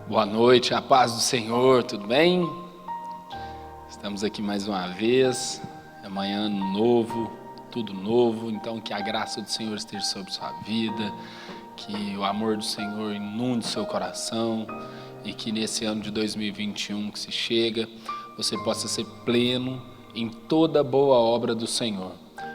Boa noite, a paz do Senhor, tudo bem? Estamos aqui mais uma vez, amanhã ano novo, tudo novo, então que a graça do Senhor esteja sobre sua vida, que o amor do Senhor inunde seu coração e que nesse ano de 2021 que se chega, você possa ser pleno em toda boa obra do Senhor.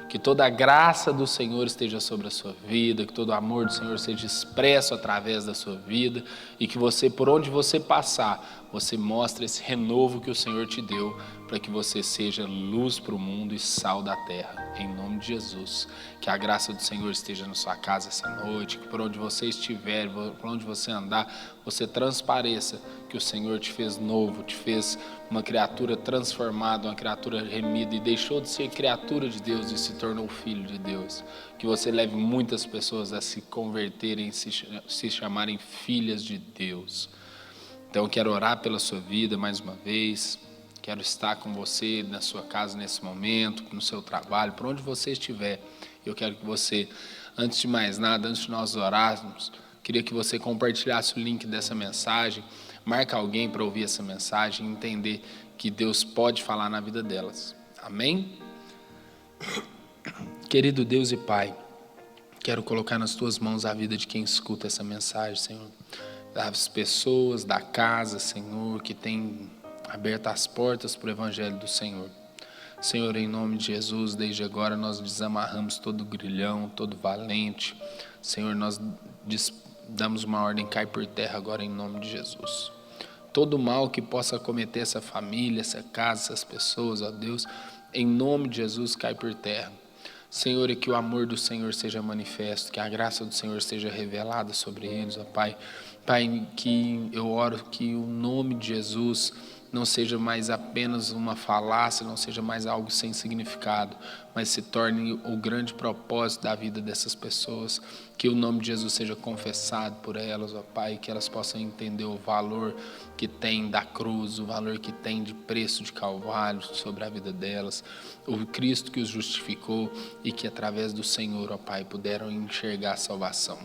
Que toda a graça do Senhor esteja sobre a sua vida, que todo o amor do Senhor seja expresso através da sua vida e que você, por onde você passar, você mostre esse renovo que o Senhor te deu para que você seja luz para o mundo e sal da terra, em nome de Jesus. Que a graça do Senhor esteja na sua casa essa noite, que por onde você estiver, por onde você andar, você transpareça que o Senhor te fez novo, te fez uma criatura transformada, uma criatura remida e deixou de ser criatura de Deus e se tornou filho de Deus. Que você leve muitas pessoas a se converterem, se chamarem filhas de Deus. Então eu quero orar pela sua vida mais uma vez, quero estar com você na sua casa nesse momento, no seu trabalho, por onde você estiver. Eu quero que você, antes de mais nada, antes de nós orarmos, queria que você compartilhasse o link dessa mensagem, marca alguém para ouvir essa mensagem e entender que Deus pode falar na vida delas. Amém? Querido Deus e Pai, quero colocar nas Tuas mãos a vida de quem escuta essa mensagem, Senhor. Das pessoas da casa, Senhor, que tem aberto as portas para o Evangelho do Senhor. Senhor, em nome de Jesus, desde agora nós desamarramos todo grilhão, todo valente. Senhor, nós damos uma ordem, cai por terra agora em nome de Jesus. Todo mal que possa acometer essa família, essa casa, essas pessoas, ó Deus, em nome de Jesus, cai por terra. Senhor, e que o amor do Senhor seja manifesto, que a graça do Senhor seja revelada sobre eles, ó Pai. Pai, que eu oro que o nome de Jesus não seja mais apenas uma falácia, não seja mais algo sem significado, mas se torne o grande propósito da vida dessas pessoas. Que o nome de Jesus seja confessado por elas, ó Pai, que elas possam entender o valor que tem da cruz, o valor que tem de preço de Calvário sobre a vida delas, o Cristo que os justificou e que através do Senhor, ó Pai, puderam enxergar a salvação.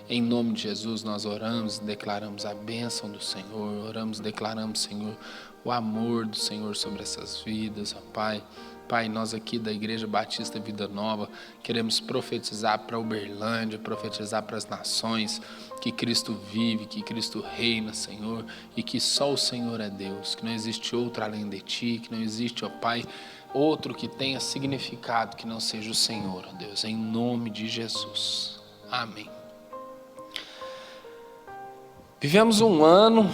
Em nome de Jesus nós oramos e declaramos a bênção do Senhor, oramos e declaramos, Senhor, o amor do Senhor sobre essas vidas, ó Pai. Pai, nós aqui da Igreja Batista Vida Nova queremos profetizar para Uberlândia, profetizar para as nações que Cristo vive, que Cristo reina, Senhor, e que só o Senhor é Deus, que não existe outro além de Ti, que não existe, ó Pai, outro que tenha significado que não seja o Senhor, ó Deus, em nome de Jesus. Amém. Vivemos um ano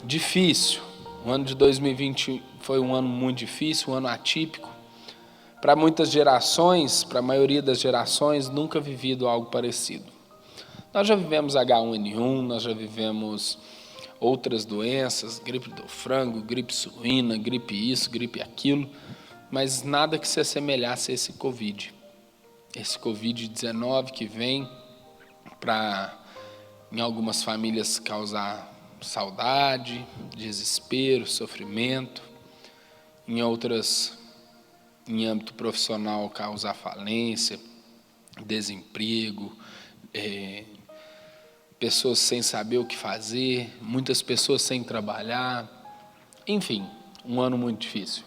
difícil, o ano de 2020 foi um ano muito difícil, um ano atípico. Para muitas gerações, para a maioria das gerações, nunca vivido algo parecido. Nós já vivemos H1N1, nós já vivemos outras doenças, gripe do frango, gripe suína, gripe isso, gripe aquilo, mas nada que se assemelhasse a esse Covid. Esse Covid-19 que vem para, em algumas famílias, causar saudade, desespero, sofrimento. Em outras, em âmbito profissional, causar falência, desemprego, pessoas sem saber o que fazer, muitas pessoas sem trabalhar. Enfim, um ano muito difícil.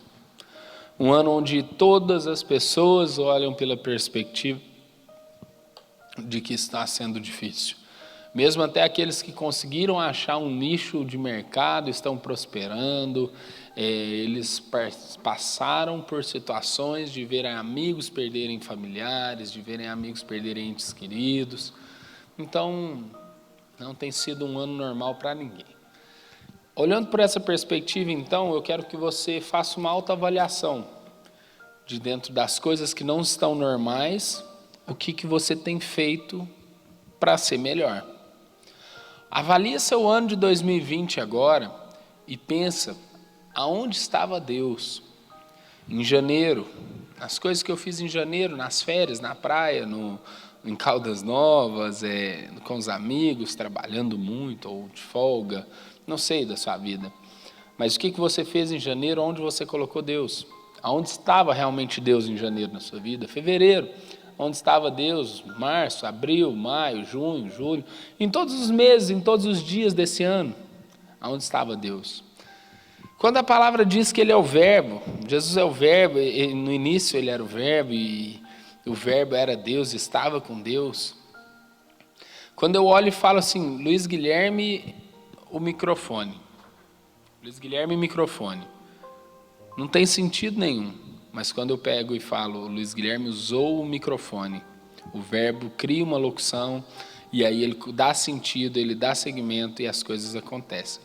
Um ano onde todas as pessoas olham pela perspectiva de que está sendo difícil. Mesmo até aqueles que conseguiram achar um nicho de mercado, estão prosperando, eles passaram por situações de verem amigos perderem familiares, de verem amigos perderem entes queridos. Então, não tem sido um ano normal para ninguém. Olhando por essa perspectiva, então, eu quero que você faça uma autoavaliação de dentro das coisas que não estão normais, o que você tem feito para ser melhor. Avalie seu ano de 2020 agora e pensa aonde estava Deus em janeiro, as coisas que eu fiz em janeiro, nas férias, na praia, em Caldas Novas, com os amigos, trabalhando muito ou de folga, não sei da sua vida. Mas o que você fez em janeiro, onde você colocou Deus? Aonde estava realmente Deus em janeiro na sua vida? Fevereiro. Onde estava Deus? Março, abril, maio, junho, julho, em todos os meses, em todos os dias desse ano. Aonde estava Deus? Quando a palavra diz que ele é o verbo, Jesus é o verbo, e no início ele era o verbo, e o verbo era Deus, estava com Deus. Quando eu olho e falo assim, Luiz Guilherme, o microfone. Luiz Guilherme, microfone. Não tem sentido nenhum, mas quando eu pego e falo, Luiz Guilherme usou o microfone, o verbo cria uma locução, e aí ele dá sentido, ele dá segmento e as coisas acontecem.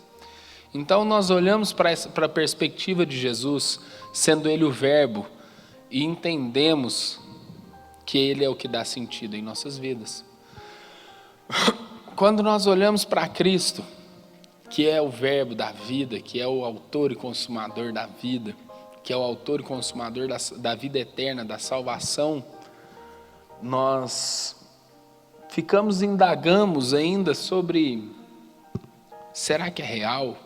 Então nós olhamos para a perspectiva de Jesus, sendo ele o verbo, e entendemos que ele é o que dá sentido em nossas vidas. Quando nós olhamos para Cristo, que é o verbo da vida, que é o autor e consumador da vida, que é o autor e consumador da vida eterna, da salvação, nós indagamos ainda sobre, será que é real?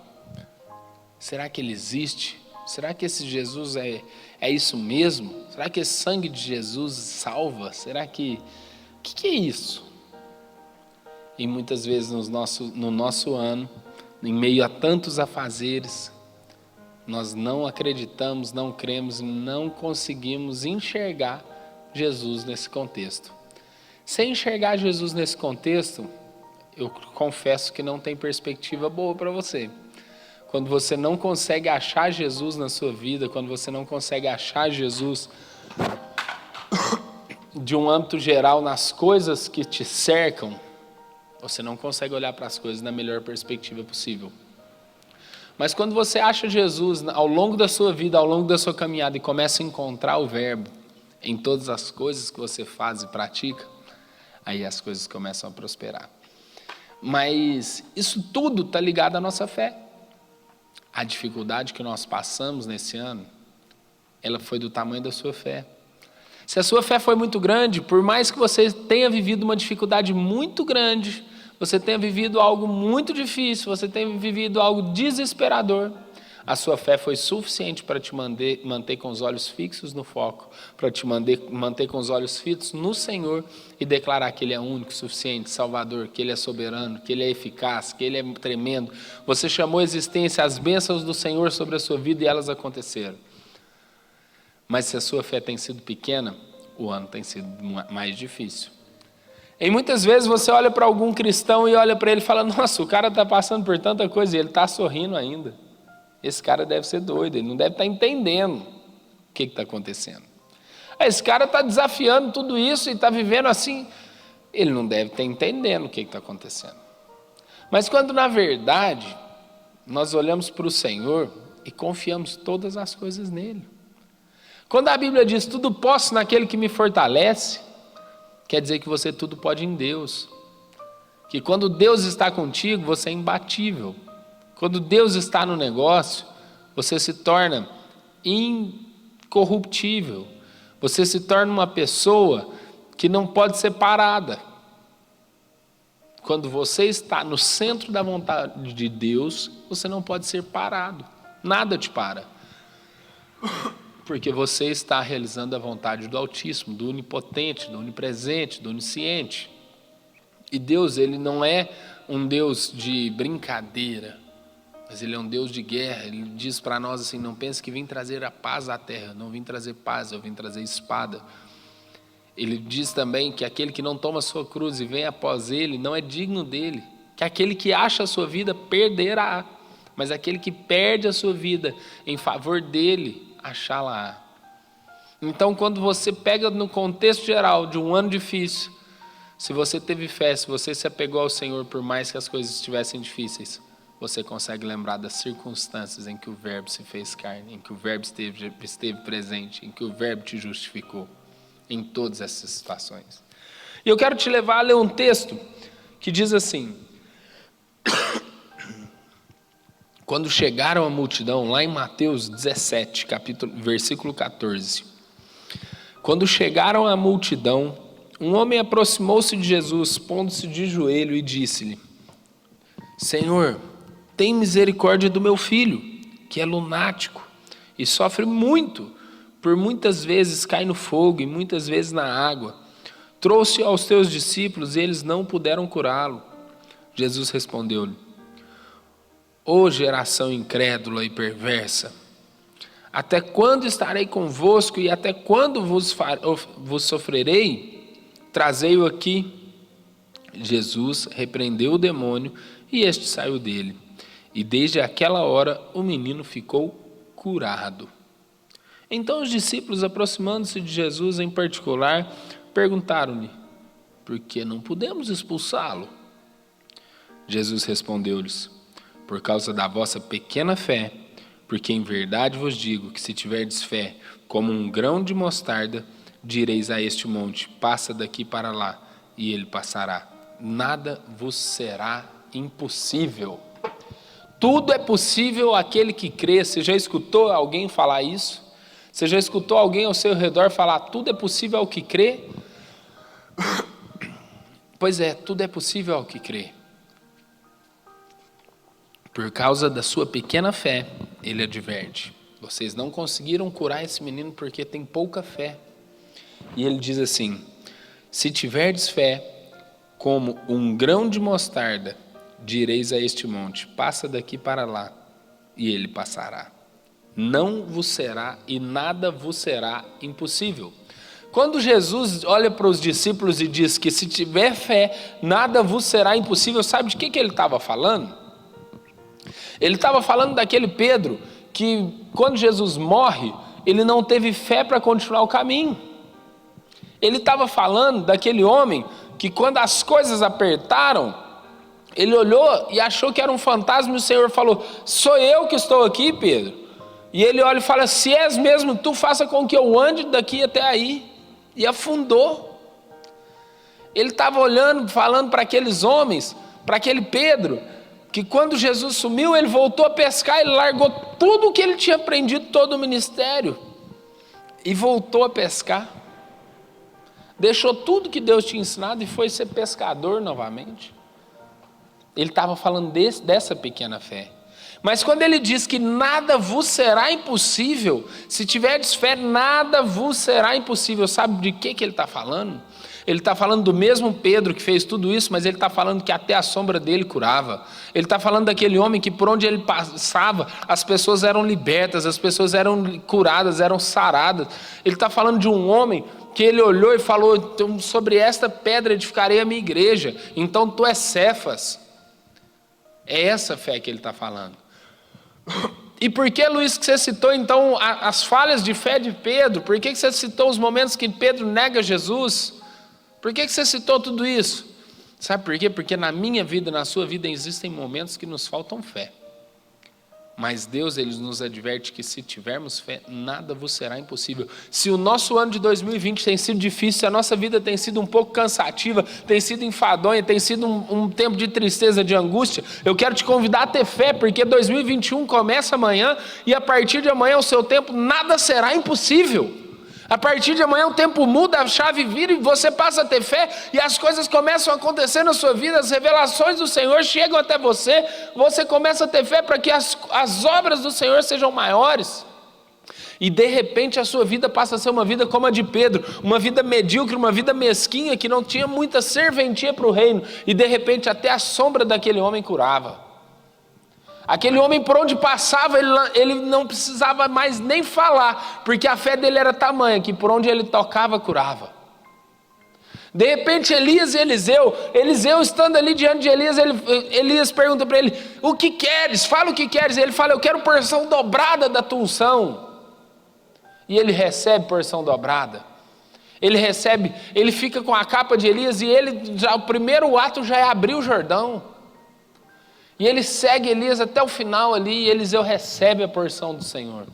Será que ele existe? Será que esse Jesus é isso mesmo? Será que esse sangue de Jesus salva? Será que... O que é isso? E muitas vezes no nosso ano, em meio a tantos afazeres, nós não acreditamos, não cremos, não conseguimos enxergar Jesus nesse contexto. Sem enxergar Jesus nesse contexto, eu confesso que não tem perspectiva boa para você. Quando você não consegue achar Jesus na sua vida, quando você não consegue achar Jesus de um âmbito geral nas coisas que te cercam, você não consegue olhar para as coisas na melhor perspectiva possível. Mas quando você acha Jesus ao longo da sua vida, ao longo da sua caminhada, e começa a encontrar o verbo em todas as coisas que você faz e pratica, aí as coisas começam a prosperar. Mas isso tudo está ligado à nossa fé. A dificuldade que nós passamos nesse ano, ela foi do tamanho da sua fé. Se a sua fé foi muito grande, por mais que você tenha vivido uma dificuldade muito grande, você tenha vivido algo muito difícil, você tenha vivido algo desesperador, a sua fé foi suficiente para te manter com os olhos fixos no foco, para te manter com os olhos fixos no Senhor e declarar que Ele é único, suficiente, Salvador, que Ele é soberano, que Ele é eficaz, que Ele é tremendo. Você chamou a existência as bênçãos do Senhor sobre a sua vida e elas aconteceram. Mas se a sua fé tem sido pequena, o ano tem sido mais difícil. E muitas vezes você olha para algum cristão e olha para ele e fala, nossa, o cara está passando por tanta coisa e ele está sorrindo ainda. Esse cara deve ser doido, ele não deve estar entendendo o que está acontecendo. Esse cara está desafiando tudo isso e está vivendo assim, ele não deve estar entendendo o que está acontecendo. Mas quando na verdade nós olhamos para o Senhor e confiamos todas as coisas nele. Quando a Bíblia diz, tudo posso naquele que me fortalece, quer dizer que você tudo pode em Deus. Que quando Deus está contigo, você é imbatível. Quando Deus está no negócio, você se torna incorruptível. Você se torna uma pessoa que não pode ser parada. Quando você está no centro da vontade de Deus, você não pode ser parado. Nada te para. Porque você está realizando a vontade do Altíssimo, do Onipotente, do Onipresente, do Onisciente. E Deus, Ele não é um Deus de brincadeira, mas Ele é um Deus de guerra. Ele diz para nós assim, não pense que vim trazer a paz à terra, não vim trazer paz, eu vim trazer espada. Ele diz também que aquele que não toma a sua cruz e vem após Ele, não é digno dEle. Que aquele que acha a sua vida, perderá. Mas aquele que perde a sua vida em favor dEle, achá-la. Então, quando você pega no contexto geral de um ano difícil, se você teve fé, se você se apegou ao Senhor, por mais que as coisas estivessem difíceis, você consegue lembrar das circunstâncias em que o Verbo se fez carne, em que o Verbo esteve presente, em que o Verbo te justificou, em todas essas situações. E eu quero te levar a ler um texto que diz assim, quando chegaram a multidão, lá em Mateus 17, versículo 14. Quando chegaram à multidão, um homem aproximou-se de Jesus, pondo-se de joelho e disse-lhe, Senhor, tem misericórdia do meu filho, que é lunático e sofre muito, por muitas vezes cai no fogo e muitas vezes na água. Trouxe aos teus discípulos e eles não puderam curá-lo. Jesus respondeu-lhe, Ô geração incrédula e perversa, até quando estarei convosco e até quando vos sofrerei? Trazei-o aqui. Jesus repreendeu o demônio e este saiu dele. E desde aquela hora o menino ficou curado. Então os discípulos, aproximando-se de Jesus em particular, perguntaram-lhe: por que não podemos expulsá-lo? Jesus respondeu-lhes: por causa da vossa pequena fé, porque em verdade vos digo que se tiverdes fé como um grão de mostarda, direis a este monte: passa daqui para lá, e ele passará. Nada vos será impossível. Tudo é possível àquele que crê. Você já escutou alguém falar isso? Você já escutou alguém ao seu redor falar: tudo é possível ao que crê? Pois é, tudo é possível ao que crê. Por causa da sua pequena fé, ele adverte: vocês não conseguiram curar esse menino porque tem pouca fé. E ele diz assim: se tiverdes fé como um grão de mostarda, direis a este monte: passa daqui para lá, e ele passará. Não vos será e nada vos será impossível. Quando Jesus olha para os discípulos e diz que se tiver fé, nada vos será impossível, sabe de que ele estava falando? Ele estava falando daquele Pedro que, quando Jesus morre, ele não teve fé para continuar o caminho. Ele estava falando daquele homem que, quando as coisas apertaram, ele olhou e achou que era um fantasma, e o Senhor falou: sou eu que estou aqui, Pedro. E ele olha e fala: se és mesmo tu, faça com que eu ande daqui até aí. E afundou. Ele estava olhando, falando para aqueles homens, para aquele Pedro, que quando Jesus sumiu, ele voltou a pescar, ele largou tudo o que ele tinha aprendido, todo o ministério, e voltou a pescar. Deixou tudo que Deus tinha ensinado e foi ser pescador novamente. Ele estava falando dessa pequena fé. Mas quando ele diz que nada vos será impossível, se tiverdes fé, nada vos será impossível, sabe de que ele está falando? Ele está falando do mesmo Pedro que fez tudo isso, mas ele está falando que até a sombra dele curava. Ele está falando daquele homem que por onde ele passava, as pessoas eram libertas, as pessoas eram curadas, eram saradas. Ele está falando de um homem que ele olhou e falou: então, sobre esta pedra edificarei a minha igreja, então tu és Cefas. É essa fé que ele está falando. E por que, Luiz, que você citou então as falhas de fé de Pedro? Por que você citou os momentos que Pedro nega Jesus? Por que você citou tudo isso? Sabe por quê? Porque na minha vida, na sua vida, existem momentos que nos faltam fé. Mas Deus, ele nos adverte que se tivermos fé, nada vos será impossível. Se o nosso ano de 2020 tem sido difícil, se a nossa vida tem sido um pouco cansativa, tem sido enfadonha, tem sido um tempo de tristeza, de angústia, eu quero te convidar a ter fé, porque 2021 começa amanhã, e a partir de amanhã, o seu tempo, nada será impossível. A partir de amanhã o tempo muda, a chave vira e você passa a ter fé e as coisas começam a acontecer na sua vida, as revelações do Senhor chegam até você, você começa a ter fé para que as obras do Senhor sejam maiores. E de repente a sua vida passa a ser uma vida como a de Pedro, uma vida medíocre, uma vida mesquinha, que não tinha muita serventia para o reino, e de repente até a sombra daquele homem curava. Aquele homem, por onde passava, ele não precisava mais nem falar, porque a fé dele era tamanha que por onde ele tocava, curava. De repente Elias e Eliseu estando ali diante de Elias, Elias pergunta para ele: o que queres? Fala o que queres. Ele fala: eu quero porção dobrada da tua unção. E ele recebe porção dobrada. Ele fica com a capa de Elias, e o primeiro ato já é abrir o Jordão. E ele segue Elias até o final ali, e Eliseu recebe a porção do Senhor.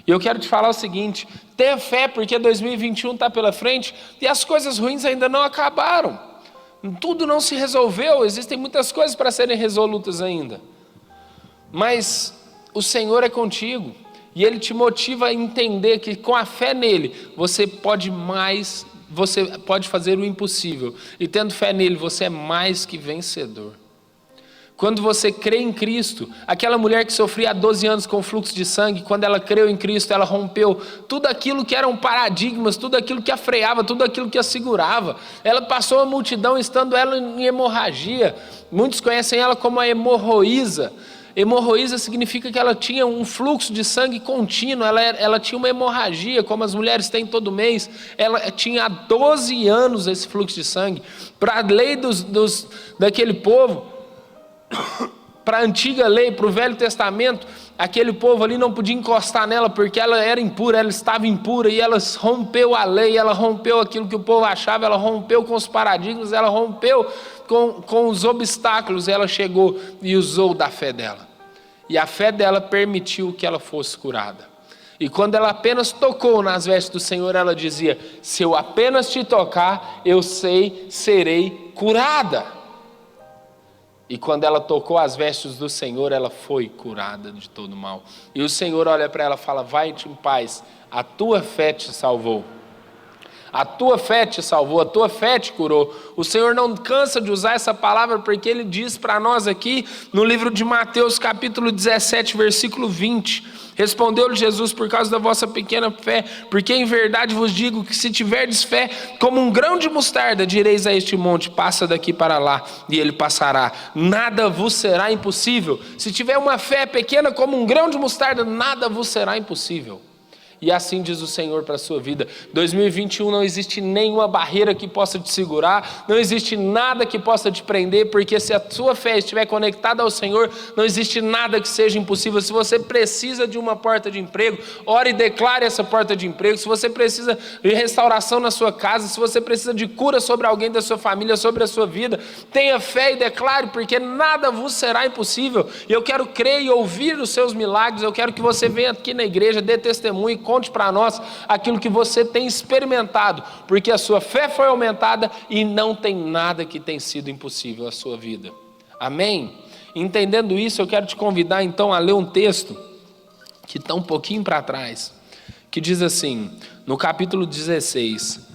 E eu quero te falar o seguinte: tenha fé, porque 2021 está pela frente, e as coisas ruins ainda não acabaram. Tudo não se resolveu, existem muitas coisas para serem resolutas ainda. Mas o Senhor é contigo, e Ele te motiva a entender que com a fé nele, você pode fazer o impossível. E tendo fé nele, você é mais que vencedor. Quando você crê em Cristo, aquela mulher que sofria há 12 anos com fluxo de sangue, quando ela creu em Cristo, ela rompeu tudo aquilo que eram paradigmas, tudo aquilo que a freava, tudo aquilo que a segurava. Ela passou a multidão estando ela em hemorragia. Muitos conhecem ela como a hemorroísa. Hemorroísa significa que ela tinha um fluxo de sangue contínuo, ela tinha uma hemorragia, como as mulheres têm todo mês. Ela tinha há 12 anos esse fluxo de sangue. Para a lei daquele povo, para a antiga lei, para o Velho Testamento, aquele povo ali não podia encostar nela porque ela era impura, ela estava impura, e ela rompeu a lei, ela rompeu aquilo que o povo achava, ela rompeu com os paradigmas, ela rompeu com os obstáculos, ela chegou e usou da fé dela. E a fé dela permitiu que ela fosse curada. E quando ela apenas tocou nas vestes do Senhor, ela dizia: se eu apenas te tocar, eu serei curada. E quando ela tocou as vestes do Senhor, ela foi curada de todo mal. E o Senhor olha para ela e fala: vai-te em paz, a tua fé te salvou. A tua fé te salvou, a tua fé te curou. O Senhor não cansa de usar essa palavra, porque Ele diz para nós aqui, no livro de Mateus, capítulo 17, versículo 20... Respondeu-lhe Jesus: por causa da vossa pequena fé, porque em verdade vos digo que se tiverdes fé como um grão de mostarda, direis a este monte: passa daqui para lá, e ele passará. Nada vos será impossível. Se tiver uma fé pequena como um grão de mostarda, nada vos será impossível. E assim diz o Senhor para a sua vida. 2021 não existe nenhuma barreira que possa te segurar, não existe nada que possa te prender, porque se a sua fé estiver conectada ao Senhor, não existe nada que seja impossível. Se você precisa de uma porta de emprego, ore e declare essa porta de emprego. Se você precisa de restauração na sua casa, se você precisa de cura sobre alguém da sua família, sobre a sua vida, tenha fé e declare, porque nada vos será impossível. E eu quero crer e ouvir os seus milagres. Eu quero que você venha aqui na igreja, dê testemunho, conte para nós aquilo que você tem experimentado, porque a sua fé foi aumentada e não tem nada que tem sido impossível à sua vida. Amém? Entendendo isso, eu quero te convidar então a ler um texto que está um pouquinho para trás, que diz assim, no capítulo 16,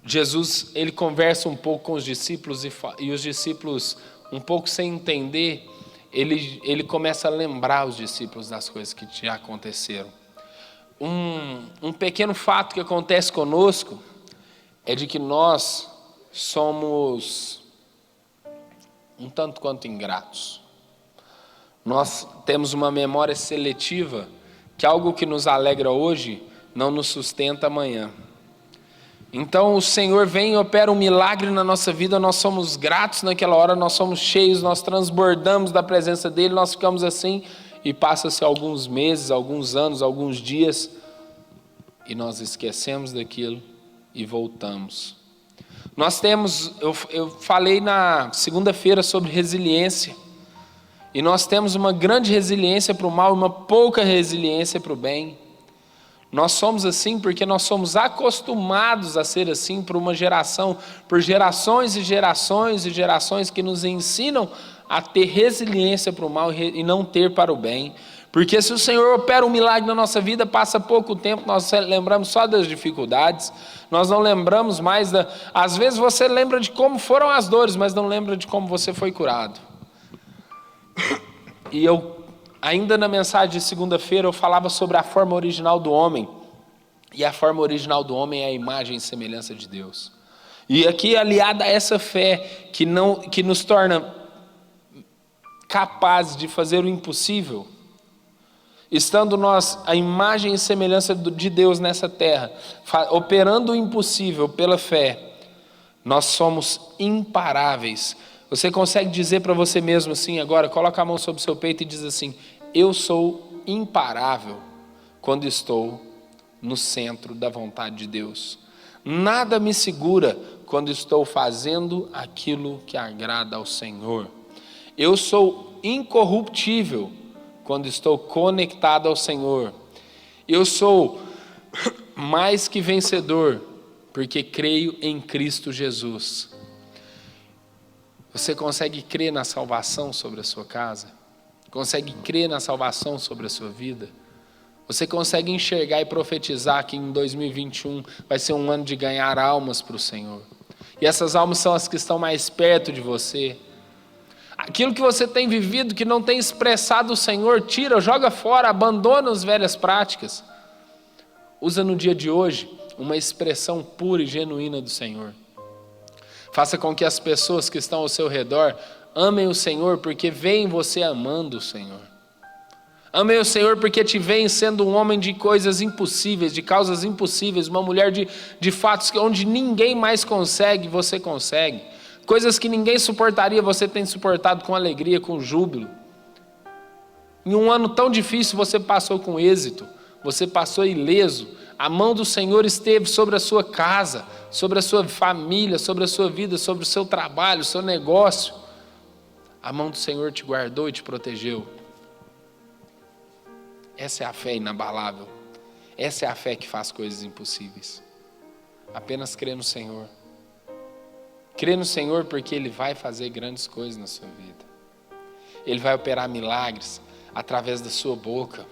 Jesus, ele conversa um pouco com os discípulos e os discípulos, um pouco sem entender, ele começa a lembrar os discípulos das coisas que já aconteceram. Um pequeno fato que acontece conosco é de que nós somos um tanto quanto ingratos. Nós temos uma memória seletiva, que algo que nos alegra hoje não nos sustenta amanhã. Então o Senhor vem e opera um milagre na nossa vida, nós somos gratos naquela hora, nós somos cheios, nós transbordamos da presença dEle, nós ficamos assim, e passa-se alguns meses, alguns anos, alguns dias, e nós esquecemos daquilo e voltamos. Nós temos, eu falei na segunda-feira sobre resiliência, e nós temos uma grande resiliência para o mal e uma pouca resiliência para o bem. Nós somos assim porque nós somos acostumados a ser assim por uma geração, por gerações e gerações e gerações que nos ensinam a ter resiliência para o mal e não ter para o bem. Porque se o Senhor opera um milagre na nossa vida, passa pouco tempo, nós lembramos só das dificuldades, nós não lembramos mais às vezes você lembra de como foram as dores, mas não lembra de como você foi curado. E ainda na mensagem de segunda-feira eu falava sobre a forma original do homem. E a forma original do homem é a imagem e semelhança de Deus. E aqui aliada a essa fé que nos torna capazes de fazer o impossível, estando nós a imagem e semelhança de Deus nessa terra, operando o impossível pela fé, nós somos imparáveis. Você consegue dizer para você mesmo assim agora, coloca a mão sobre o seu peito e diz assim: eu sou imparável quando estou no centro da vontade de Deus. Nada me segura quando estou fazendo aquilo que agrada ao Senhor. Eu sou incorruptível quando estou conectado ao Senhor. Eu sou mais que vencedor porque creio em Cristo Jesus. Você consegue crer na salvação sobre a sua casa? Consegue crer na salvação sobre a sua vida? Você consegue enxergar e profetizar que em 2021 vai ser um ano de ganhar almas para o Senhor? E essas almas são as que estão mais perto de você. Aquilo que você tem vivido, que não tem expressado o Senhor, tira, joga fora, abandona as velhas práticas. Usa no dia de hoje uma expressão pura e genuína do Senhor. Faça com que as pessoas que estão ao seu redor Amem o Senhor porque veem você amando o Senhor. Amem o Senhor porque te veem sendo um homem de coisas impossíveis, de causas impossíveis, uma mulher de fatos onde ninguém mais consegue, você consegue. Coisas que ninguém suportaria, você tem suportado com alegria, com júbilo. Em um ano tão difícil, você passou com êxito, você passou ileso. A mão do Senhor esteve sobre a sua casa, sobre a sua família, sobre a sua vida, sobre o seu trabalho, o seu negócio. A mão do Senhor te guardou e te protegeu. Essa é a fé inabalável. Essa é a fé que faz coisas impossíveis. Apenas crê no Senhor. Crê no Senhor porque Ele vai fazer grandes coisas na sua vida. Ele vai operar milagres através da sua boca.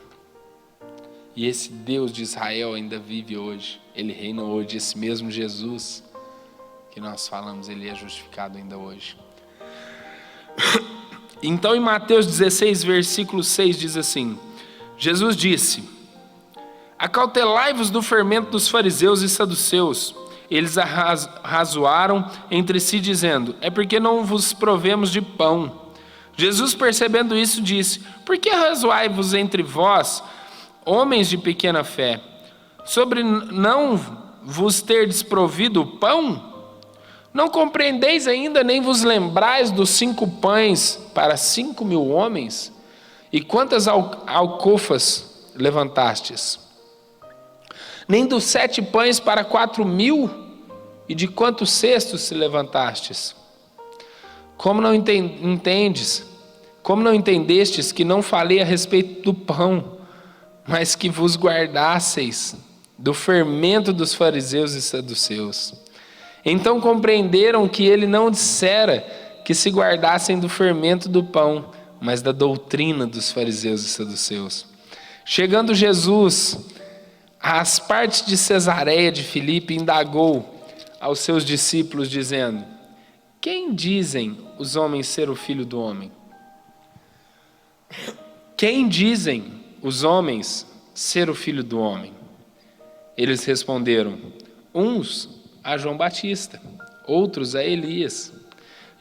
E esse Deus de Israel ainda vive hoje. Ele reina hoje. Esse mesmo Jesus que nós falamos, Ele é justificado ainda hoje. Então em Mateus 16, versículo 6 diz assim: Jesus disse: acautelai-vos do fermento dos fariseus e saduceus. Eles arrazoaram entre si dizendo: é porque não vos provemos de pão. Jesus, percebendo isso, disse: por que arrazoai-vos entre vós, homens de pequena fé, sobre não vos terdes provido o pão? Não compreendeis ainda, nem vos lembrais dos 5 pães para 5.000 homens? E quantas alcofas levantastes? Nem dos 7 pães para 4.000? E de quantos cestos se levantastes? Como não entendes? Como não entendestes que não falei a respeito do pão, mas que vos guardasseis do fermento dos fariseus e saduceus? Então compreenderam que ele não dissera que se guardassem do fermento do pão, mas da doutrina dos fariseus e saduceus. Chegando Jesus às partes de Cesareia de Filipe, indagou aos seus discípulos, dizendo: quem dizem os homens ser o Filho do Homem? Quem dizem os homens ser o Filho do Homem? Eles responderam: uns a João Batista, outros a Elias,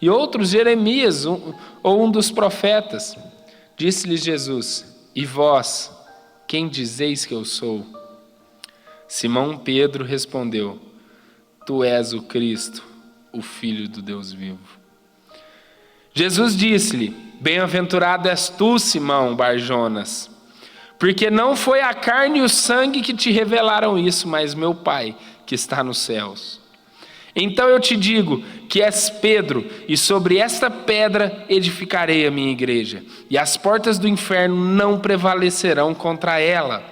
e outros Jeremias, ou um dos profetas. Disse-lhes Jesus: e vós, quem dizeis que eu sou? Simão Pedro respondeu: tu és o Cristo, o Filho do Deus vivo. Jesus disse-lhe: bem-aventurado és tu, Simão Bar-Jonas, porque não foi a carne e o sangue que te revelaram isso, mas meu Pai que está nos céus. Então eu te digo que és Pedro, e sobre esta pedra edificarei a minha igreja, e as portas do inferno não prevalecerão contra ela.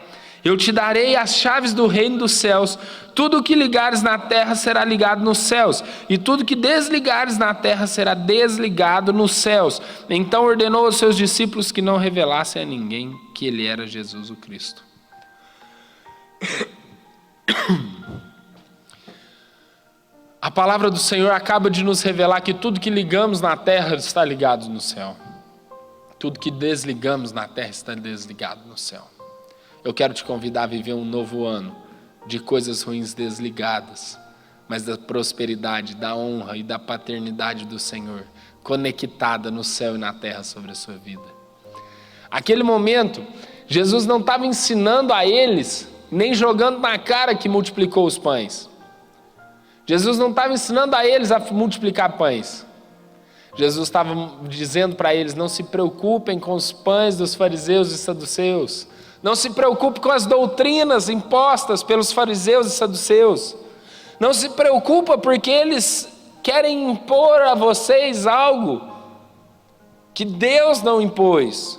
Eu te darei as chaves do reino dos céus. Tudo o que ligares na terra será ligado nos céus, e tudo que desligares na terra será desligado nos céus. Então ordenou aos seus discípulos que não revelassem a ninguém que ele era Jesus o Cristo. A palavra do Senhor acaba de nos revelar que tudo que ligamos na terra está ligado no céu. Tudo que desligamos na terra está desligado no céu. Eu quero te convidar a viver um novo ano de coisas ruins desligadas, mas da prosperidade, da honra e da paternidade do Senhor, conectada no céu e na terra sobre a sua vida. Aquele momento, Jesus não estava ensinando a eles, nem jogando na cara que multiplicou os pães. Jesus não estava ensinando a eles a multiplicar pães. Jesus estava dizendo para eles: não se preocupem com os pães dos fariseus e saduceus. Não se preocupe com as doutrinas impostas pelos fariseus e saduceus. Não se preocupa porque eles querem impor a vocês algo que Deus não impôs.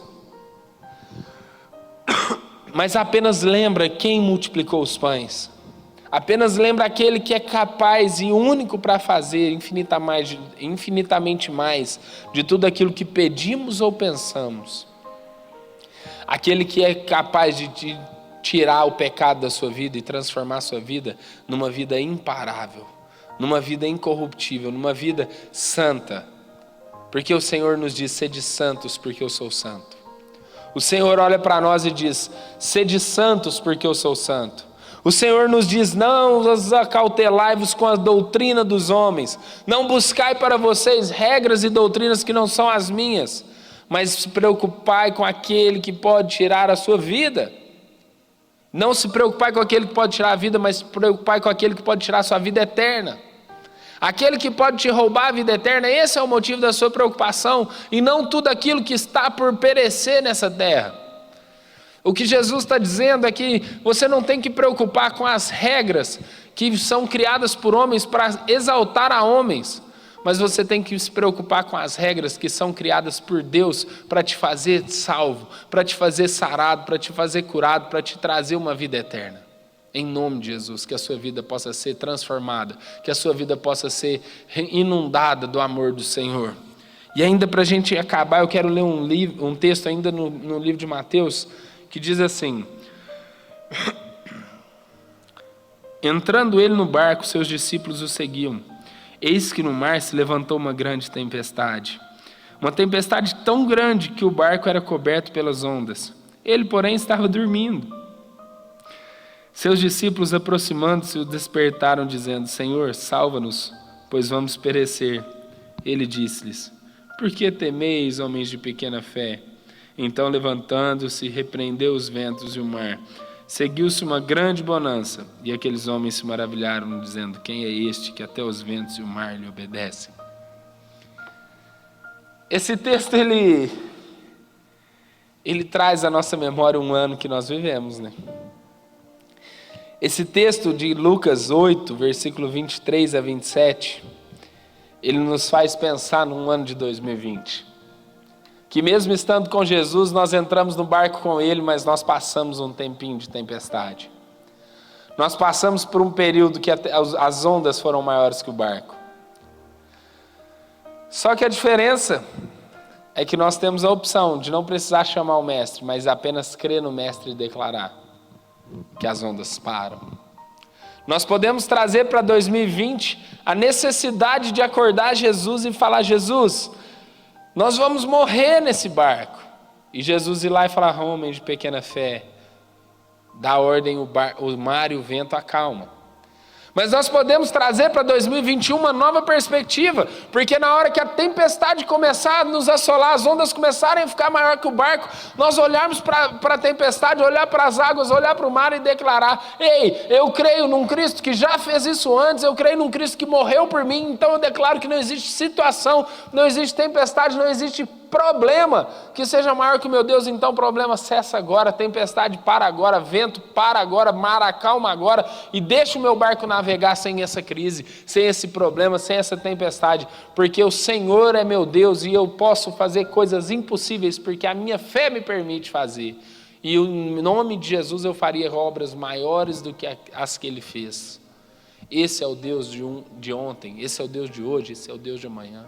Mas apenas lembra quem multiplicou os pães. Apenas lembra aquele que é capaz e único para fazer infinitamente mais de tudo aquilo que pedimos ou pensamos. Aquele que é capaz de tirar o pecado da sua vida e transformar a sua vida numa vida imparável, numa vida incorruptível, numa vida santa. Porque o Senhor nos diz: sede santos porque eu sou santo. O Senhor olha para nós e diz: sede santos porque eu sou santo. O Senhor nos diz: não vos acautelai-vos com a doutrina dos homens, não buscai para vocês regras e doutrinas que não são as minhas, mas se preocupai com aquele que pode tirar a sua vida. Não se preocupai com aquele que pode tirar a vida, mas se preocupai com aquele que pode tirar a sua vida eterna. Aquele que pode te roubar a vida eterna, esse é o motivo da sua preocupação, e não tudo aquilo que está por perecer nessa terra. O que Jesus está dizendo é que você não tem que preocupar com as regras que são criadas por homens para exaltar a homens, mas você tem que se preocupar com as regras que são criadas por Deus para te fazer salvo, para te fazer sarado, para te fazer curado, para te trazer uma vida eterna. Em nome de Jesus, que a sua vida possa ser transformada, que a sua vida possa ser inundada do amor do Senhor. E ainda para a gente acabar, eu quero ler um texto ainda no livro de Mateus, que diz assim: entrando ele no barco, seus discípulos o seguiam. Eis que no mar se levantou uma grande tempestade. Uma tempestade tão grande que o barco era coberto pelas ondas. Ele, porém, estava dormindo. Seus discípulos, aproximando-se, o despertaram, dizendo: Senhor, salva-nos, pois vamos perecer. Ele disse-lhes: por que temeis, homens de pequena fé? Então, levantando-se, repreendeu os ventos e o mar. Seguiu-se uma grande bonança, e aqueles homens se maravilharam, dizendo: quem é este que até os ventos e o mar lhe obedecem? Esse texto, ele traz à nossa memória um ano que nós vivemos, né? Esse texto de Lucas 8, versículo 23 a 27, ele nos faz pensar num ano de 2020. Que mesmo estando com Jesus, nós entramos no barco com Ele, mas nós passamos um tempinho de tempestade. Nós passamos por um período que as ondas foram maiores que o barco. Só que a diferença é que nós temos a opção de não precisar chamar o mestre, mas apenas crer no mestre e declarar que as ondas param. Nós podemos trazer para 2020 a necessidade de acordar Jesus e falar: Jesus, nós vamos morrer nesse barco. E Jesus ir lá e falar: homem de pequena fé, dá ordem, o mar e o vento acalmam. Mas nós podemos trazer para 2021 uma nova perspectiva, porque na hora que a tempestade começar a nos assolar, as ondas começarem a ficar maior que o barco, nós olharmos para a tempestade, olhar para as águas, olhar para o mar e declarar: ei, eu creio num Cristo que já fez isso antes, eu creio num Cristo que morreu por mim, então eu declaro que não existe situação, não existe tempestade, não existe problema que seja maior que o meu Deus. Então o problema cessa agora, tempestade para agora, vento para agora, mar acalma agora, e deixa o meu barco navegar sem essa crise, sem esse problema, sem essa tempestade, porque o Senhor é meu Deus e eu posso fazer coisas impossíveis, porque a minha fé me permite fazer, e em nome de Jesus eu faria obras maiores do que as que Ele fez. Esse é o Deus de ontem, esse é o Deus de hoje, esse é o Deus de amanhã.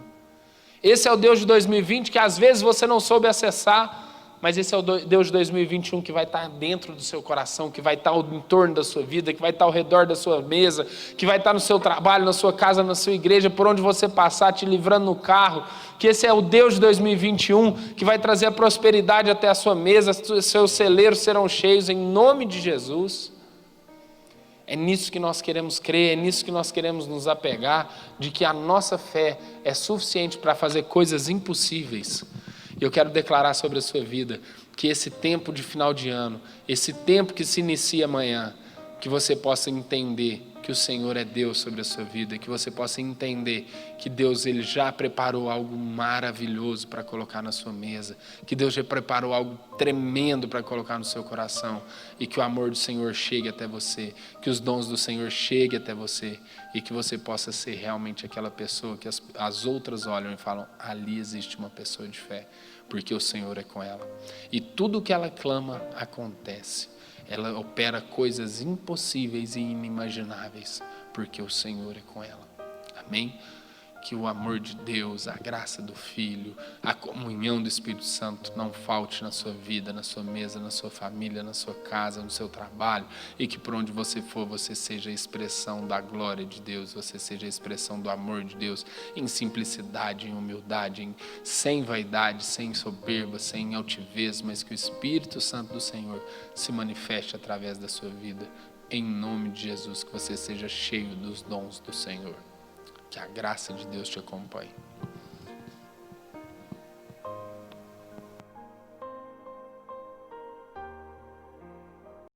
Esse é o Deus de 2020 que às vezes você não soube acessar, mas esse é o Deus de 2021 que vai estar dentro do seu coração, que vai estar em torno da sua vida, que vai estar ao redor da sua mesa, que vai estar no seu trabalho, na sua casa, na sua igreja, por onde você passar, te livrando no carro. Que esse é o Deus de 2021 que vai trazer a prosperidade até a sua mesa, seus celeiros serão cheios em nome de Jesus. É nisso que nós queremos crer, é nisso que nós queremos nos apegar, de que a nossa fé é suficiente para fazer coisas impossíveis. E eu quero declarar sobre a sua vida que esse tempo de final de ano, esse tempo que se inicia amanhã, que você possa entender que o Senhor é Deus sobre a sua vida, que você possa entender que Deus ele já preparou algo maravilhoso para colocar na sua mesa, que Deus já preparou algo tremendo para colocar no seu coração, e que o amor do Senhor chegue até você, que os dons do Senhor cheguem até você, e que você possa ser realmente aquela pessoa que as outras olham e falam: ali existe uma pessoa de fé, porque o Senhor é com ela, e tudo que ela clama acontece. Ela opera coisas impossíveis e inimagináveis, porque o Senhor é com ela. Amém? Que o amor de Deus, a graça do Filho, a comunhão do Espírito Santo não falte na sua vida, na sua mesa, na sua família, na sua casa, no seu trabalho, e que por onde você for, você seja a expressão da glória de Deus, você seja a expressão do amor de Deus, em simplicidade, em humildade, sem vaidade, sem soberba, sem altivez, mas que o Espírito Santo do Senhor se manifeste através da sua vida, Em nome de Jesus, que você seja cheio dos dons do Senhor. Que a graça de Deus te acompanhe.